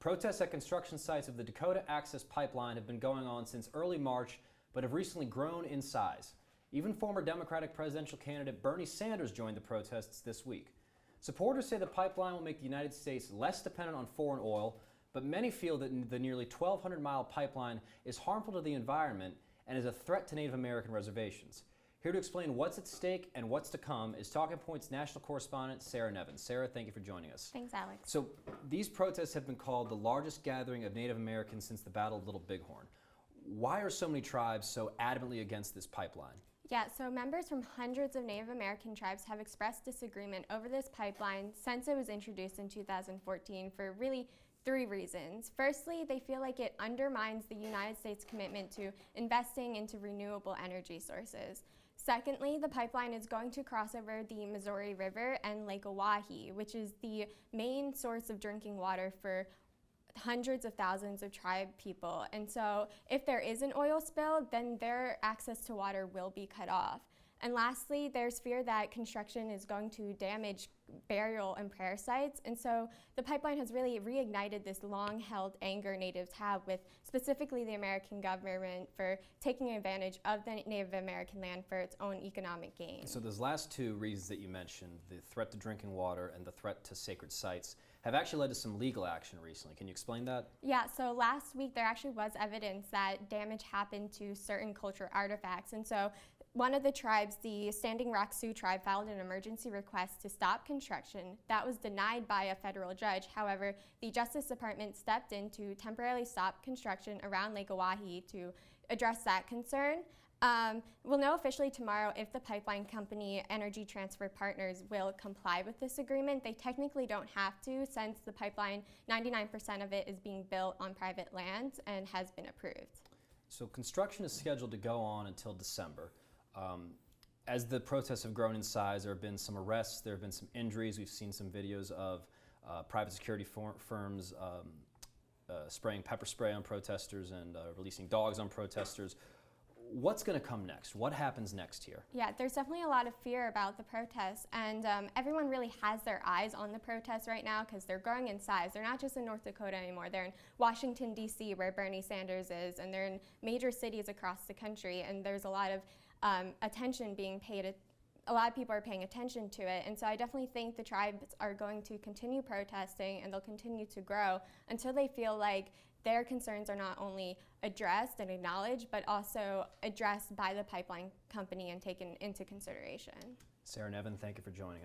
Protests at construction sites of the Dakota Access Pipeline have been going on since early March, but have recently grown in size. Even former Democratic presidential candidate Bernie Sanders joined the protests this week. Supporters say the pipeline will make the United States less dependent on foreign oil, but many feel that the nearly 1,200-mile pipeline is harmful to the environment and is a threat to Native American reservations. Here to explain what's at stake and what's to come is Talking Point's national correspondent, Sarah Nevin. Sarah, thank you for joining us. Thanks, Alex. So these protests have been called the largest gathering of Native Americans since the Battle of Little Bighorn. Why are so many tribes so adamantly against this pipeline? Yeah, so members from hundreds of Native American tribes have expressed disagreement over this pipeline since it was introduced in 2014 for really 3 reasons. Firstly, they feel like it undermines the United States' commitment to investing into renewable energy sources. Secondly, the pipeline is going to cross over the Missouri River and Lake Oahe, which is the main source of drinking water for hundreds of thousands of tribe people. And so if there is an oil spill, then their access to water will be cut off. And lastly, there's fear that construction is going to damage burial and prayer sites. And so the pipeline has really reignited this long-held anger natives have with specifically the American government for taking advantage of the Native American land for its own economic gain. So those last 2 reasons that you mentioned, the threat to drinking water and the threat to sacred sites, have actually led to some legal action recently. Can you explain that? Yeah, so last week there actually was evidence that damage happened to certain cultural artifacts. And so one of the tribes, the Standing Rock Sioux tribe, filed an emergency request to stop construction. That was denied by a federal judge. However, the Justice Department stepped in to temporarily stop construction around Lake Oahe to address that concern. We'll know officially tomorrow if the pipeline company Energy Transfer Partners will comply with this agreement. They technically don't have to, since the pipeline, 99% of it is being built on private lands and has been approved. So construction is scheduled to go on until December. As the protests have grown in size, there have been some arrests, there have been some injuries. We've seen some videos of private security firms spraying pepper spray on protesters and releasing dogs on protesters. What's going to come next? What happens next here? Yeah, there's definitely a lot of fear about the protests, and everyone really has their eyes on the protests right now because they're growing in size. They're not just in North Dakota anymore. They're in Washington, D.C., where Bernie Sanders is, and they're in major cities across the country, and there's a lot of attention being paid. A lot of people are paying attention to it, and so I definitely think the tribes are going to continue protesting, and they'll continue to grow until they feel like their concerns are not only addressed and acknowledged, but also addressed by the pipeline company and taken into consideration. Sarah Nevin, thank you for joining us.